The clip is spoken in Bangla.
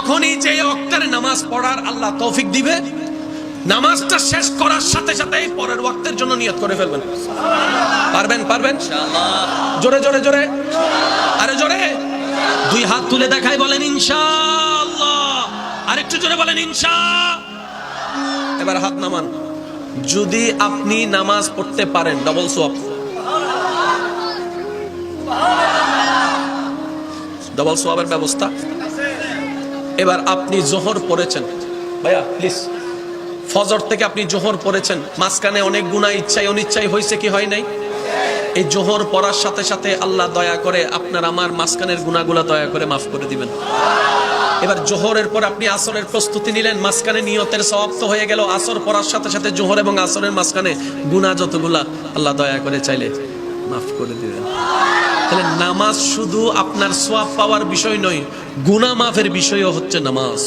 যখনই যে ওয়াক্তের নামাজ পড়ার আল্লাহ তৌফিক দিবে, নামাজটা শেষ করার সাথে সাথে পরের ওয়াক্তের জন্য নিয়ত করে ফেলবেন। পারবেন? পারবেন ইনশাআল্লাহ। জোরে জোরে জোরে, আরে জোরে, দুই হাত তুলে দেখাই, বলেন ইনশাআল্লাহ। আরেকটু জোরে বলেন ইনশাআল্লাহ। এবার হাত নামান। যদি আপনি নামাজ পড়তে পারেন, ডবল সওয়াব, ডবল সওয়াবের ব্যবস্থা। এবার আপনি জোহর পড়েছেন, ভাইয়া প্লিজ, ফজর থেকে আপনি জোহর পড়েছেন, মাঝখানে অনেক গুনাহ ইচ্ছায় অনিচ্ছায় হয়েছে কি হয় নাই? এই জোহর পড়ার সাথে সাথে আল্লাহ দয়া করে আপনার আমার মাঝখানের গুনাহগুলো দয়া করে মাফ করে দিবেন। এবার জোহরের পর আপনি আসরের প্রস্তুতি নিলেন, মাঝখানে নিয়তের সওয়াব তো হয়ে গেল। আসর পড়ার সাথে সাথে জোহর এবং আসরের মাঝখানে গুনাহ যতগুলা আল্লাহ দয়া করে চাইলে মাফ করে দিবেন। তাহলে নামাজ শুধু আপনার সওয়াব পাওয়ার বিষয় নয়, গুনাহ মাফের বিষয়ও হচ্ছে নামাজ।